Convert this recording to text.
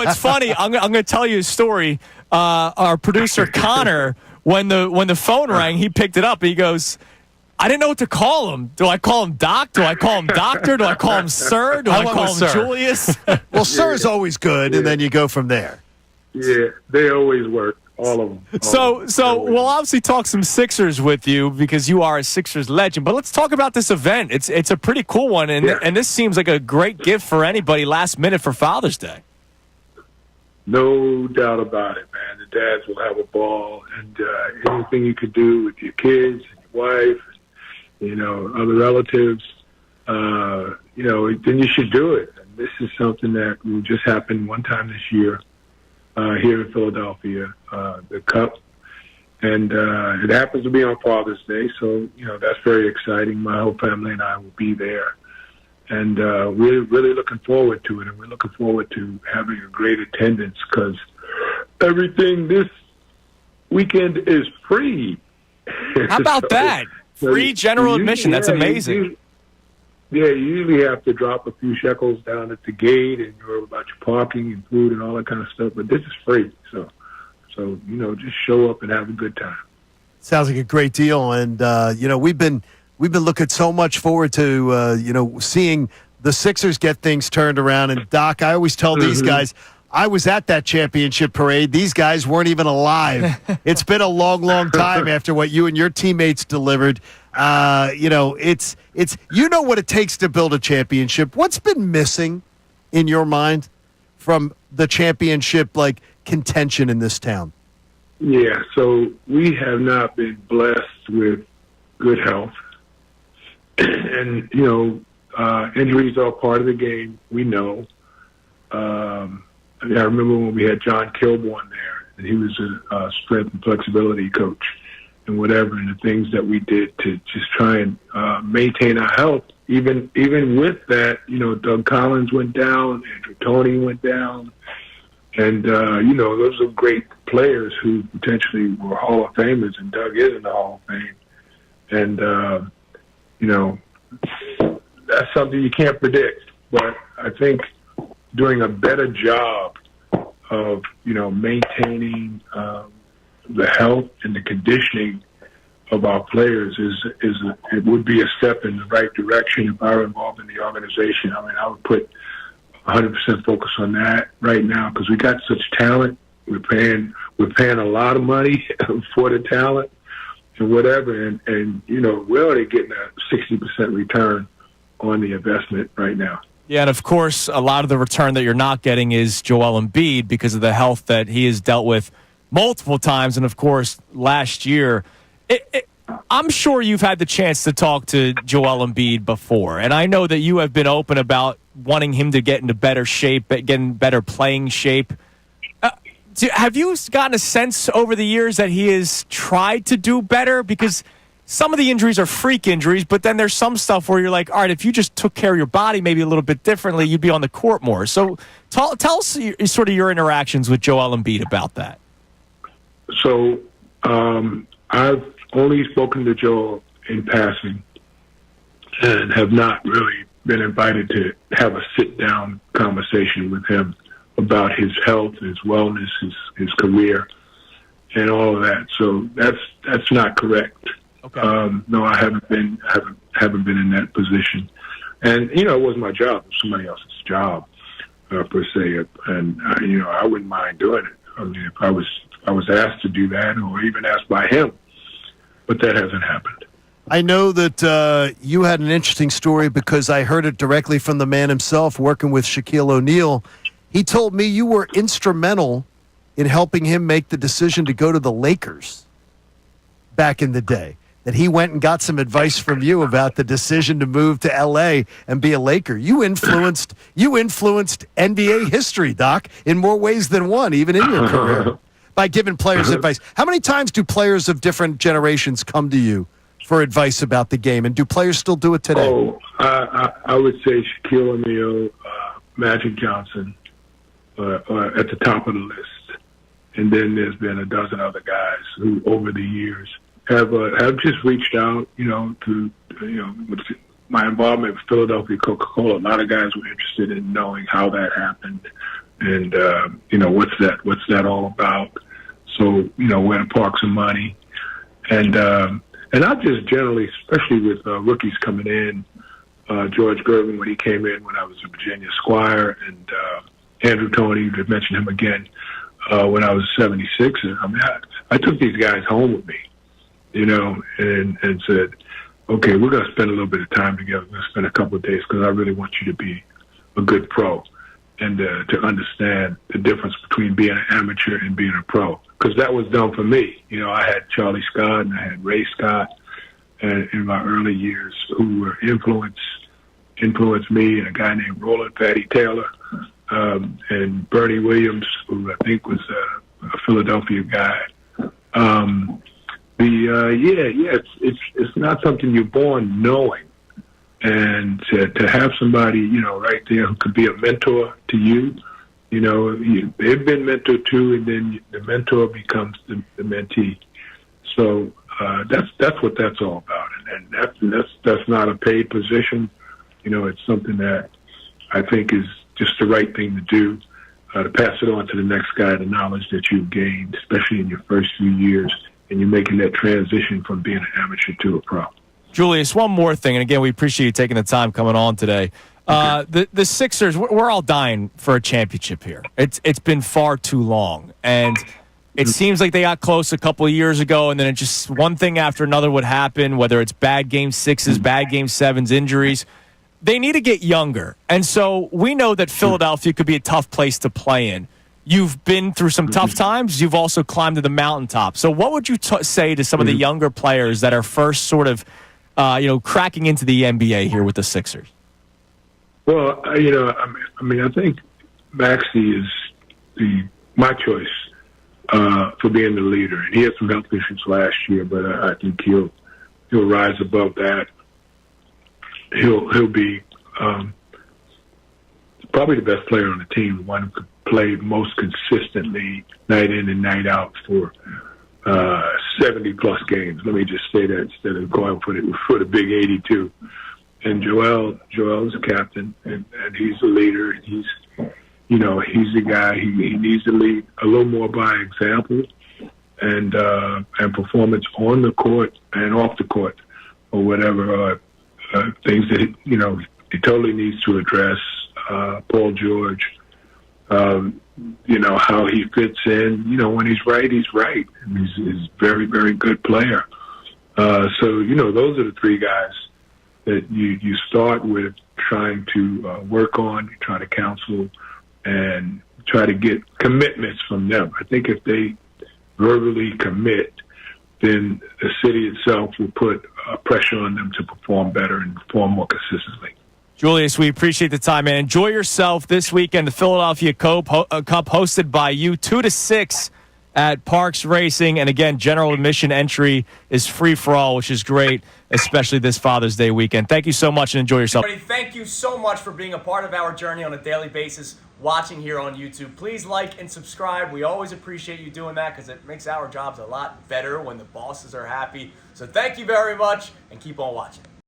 it's funny. I'm going to tell you a story. Our producer, Connor, when the phone rang, he picked it up. And he goes, I didn't know what to call him. Do I call him Doc? Do I call him Doctor? Do I call him Sir? Do I call him Sir. Julius? Well, Sir is always good, and then you go from there. Yeah, they always work. All of them. So we'll obviously talk some Sixers with you because you are a Sixers legend. But let's talk about this event. It's a pretty cool one, and this seems like a great gift for anybody last minute for Father's Day. No doubt about it, man. The dads will have a ball, and anything you could do with your kids, and your wife, other relatives, then you should do it. And this is something that will just happen one time this year here in Philadelphia, the Cup. And it happens to be on Father's Day, so, that's very exciting. My whole family and I will be there. And we're really looking forward to it, and we're looking forward to having a great attendance because everything this weekend is free. How about that? Free general admission. That's amazing. You usually have to drop a few shekels down at the gate and worry about your parking and food and all that kind of stuff, but this is free. So just show up and have a good time. Sounds like a great deal, and we've been looking so much forward to seeing the Sixers get things turned around. And Doc, I always tell these guys, I was at that championship parade. These guys weren't even alive. It's been a long, long time after what you and your teammates delivered. It's what it takes to build a championship. What's been missing in your mind from the championship contention in this town? Yeah, so we have not been blessed with good health. And, injuries are part of the game. We know. I remember when we had John Kilbourne there, and he was a strength and flexibility coach and whatever, and the things that we did to just try and maintain our health. Even with that, Doug Collins went down, Andrew Toney went down, and, those are great players who potentially were Hall of Famers, and Doug is in the Hall of Fame. And, that's something you can't predict. But I think doing a better job of, maintaining the health and the conditioning of our players it would be a step in the right direction if I were involved in the organization. I mean, I would put 100% focus on that right now because we got such talent. We're paying a lot of money for the talent and whatever, and we're already getting a 60% return on the investment right now. Yeah, and of course, a lot of the return that you're not getting is Joel Embiid because of the health that he has dealt with multiple times, and of course, last year. I'm sure you've had the chance to talk to Joel Embiid before, and I know that you have been open about wanting him to get into better shape, getting better playing shape. Have you gotten a sense over the years that he has tried to do better? Because some of the injuries are freak injuries, but then there's some stuff where you're like, all right, if you just took care of your body maybe a little bit differently, you'd be on the court more. So tell us sort of your interactions with Joel Embiid about that. So I've only spoken to Joel in passing and have not really been invited to have a sit-down conversation with him about his health, his wellness, his career, and all of that. So that's not correct. Okay. No, I haven't been in that position, and it wasn't my job; it was somebody else's job per se. And I wouldn't mind doing it. I mean, if I was asked to do that, or even asked by him, but that hasn't happened. I know that you had an interesting story because I heard it directly from the man himself, working with Shaquille O'Neal. He told me you were instrumental in helping him make the decision to go to the Lakers back in the day, that he went and got some advice from you about the decision to move to L.A. and be a Laker. You influenced NBA history, Doc, in more ways than one, even in your career, by giving players advice. How many times do players of different generations come to you for advice about the game, and do players still do it today? Oh, I would say Shaquille O'Neal, Magic Johnson, are at the top of the list. And then there's been a dozen other guys who, over the years, have just reached out, to with my involvement with Philadelphia Coca-Cola. A lot of guys were interested in knowing how that happened and what's that all about? So where to park some money, and I just generally, especially with rookies coming in, George Gervin when he came in when I was a Virginia Squire, and Andrew Toney, you mentioned him again when I was 76. I mean, I took these guys home with me, and said, okay, we're going to spend a little bit of time together. We're going to spend a couple of days because I really want you to be a good pro and to understand the difference between being an amateur and being a pro. Because that was done for me. I had Charlie Scott and I had Ray Scott in my early years who were influenced me, and a guy named Roland Patty Taylor and Bernie Williams, who I think was a Philadelphia guy. It's not something you're born knowing, and to have somebody right there who could be a mentor to you, they've been mentored too, and then the mentor becomes the mentee. So that's what that's all about, and that's not a paid position. It's something that I think is just the right thing to do, to pass it on to the next guy, the knowledge that you've gained, especially in your first few years, and you're making that transition from being an amateur to a pro. Julius, one more thing, and again, we appreciate you taking the time coming on today. The Sixers, we're all dying for a championship here. It's been far too long, and it seems like they got close a couple of years ago, and then it just one thing after another would happen, whether it's bad game sixes, bad game sevens, injuries. They need to get younger, and so we know that Philadelphia could be a tough place to play in. You've been through some tough times. You've also climbed to the mountaintop. So what would you say to some of the younger players that are first sort of cracking into the NBA here with the Sixers? Well, I think Maxey is my choice for being the leader. And he had some health issues last year, but I think he'll rise above that. He'll be probably the best player on the team, the one who could play most consistently night in and night out for 70-plus games. Let me just say that instead of going for the big 82. And Joel's a captain, and he's a leader. And he's the guy. He needs to lead a little more by example and performance on the court and off the court, or whatever things that he totally needs to address. Paul George, how he fits in. When he's right, he's right, and he's a very, very good player. So those are the three guys that you start with trying to work on, you try to counsel, and try to get commitments from them. I think if they verbally commit, then the city itself will put pressure on them to perform better and perform more consistently. Julius, we appreciate the time, man. Enjoy yourself this weekend. The Philadelphia Cup hosted by you 2 to 6 at Parks Racing. And again, general admission entry is free for all, which is great, especially this Father's Day weekend. Thank you so much and enjoy yourself. Thank you so much for being a part of our journey on a daily basis, watching here on YouTube. Please like and subscribe. We always appreciate you doing that because it makes our jobs a lot better when the bosses are happy. So thank you very much and keep on watching.